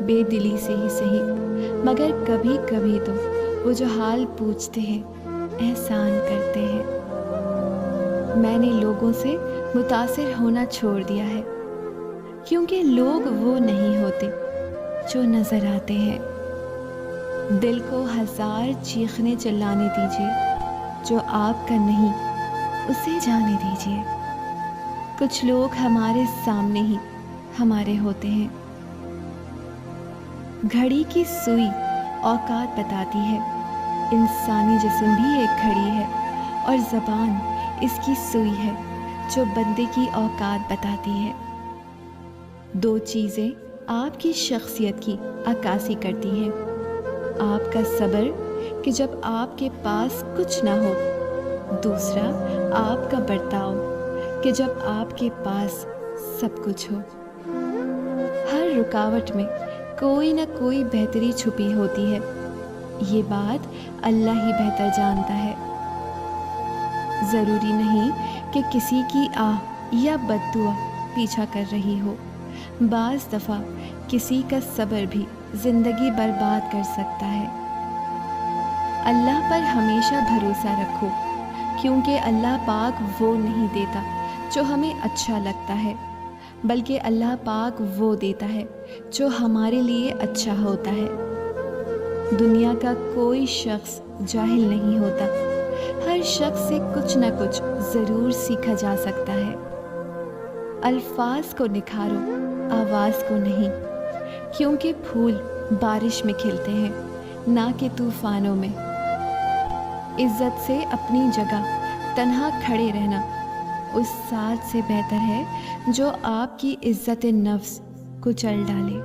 بے دلی سے ہی صحیح، مگر کبھی کبھی تو وہ جو حال پوچھتے ہیں احسان کرتے ہیں۔ میں نے لوگوں سے متاثر ہونا چھوڑ دیا ہے، کیونکہ لوگ وہ نہیں ہوتے جو نظر آتے ہیں۔ دل کو ہزار چیخنے چلانے دیجیے، جو آپ کا نہیں اسے جانے دیجیے۔ کچھ لوگ ہمارے سامنے ہی ہمارے ہوتے ہیں۔ گھڑی کی سوئی اوقات بتاتی ہے، انسانی جسم بھی ایک گھڑی ہے، اور زبان اس کی سوئی ہے جو بندے کی اوقات بتاتی ہے۔ دو چیزیں آپ کی شخصیت کی عکاسی کرتی ہیں: آپ کا صبر کہ جب آپ کے پاس کچھ نہ ہو، دوسرا آپ کا برتاؤ کہ جب آپ کے پاس سب کچھ ہو۔ ہر رکاوٹ میں کوئی نہ کوئی بہتری چھپی ہوتی ہے، یہ بات اللہ ہی بہتر جانتا ہے۔ ضروری نہیں کہ کسی کی آہ یا بد دعا پیچھا کر رہی ہو، بعض دفعہ کسی کا صبر بھی زندگی برباد کر سکتا ہے۔ اللہ پر ہمیشہ بھروسہ رکھو، کیونکہ اللہ پاک وہ نہیں دیتا جو ہمیں اچھا لگتا ہے، بلکہ اللہ پاک وہ دیتا ہے جو ہمارے لیے اچھا ہوتا ہے۔ دنیا کا کوئی شخص جاہل نہیں ہوتا، ہر شخص سے کچھ نہ کچھ ضرور سیکھا جا سکتا ہے۔ الفاظ کو نکھارو، آواز کو نہیں، کیونکہ پھول بارش میں کھلتے ہیں، نہ کہ طوفانوں میں۔ عزت سے اپنی جگہ تنہا کھڑے رہنا اس ساتھ سے بہتر ہے جو آپ کی عزت نفس کچل ڈالے۔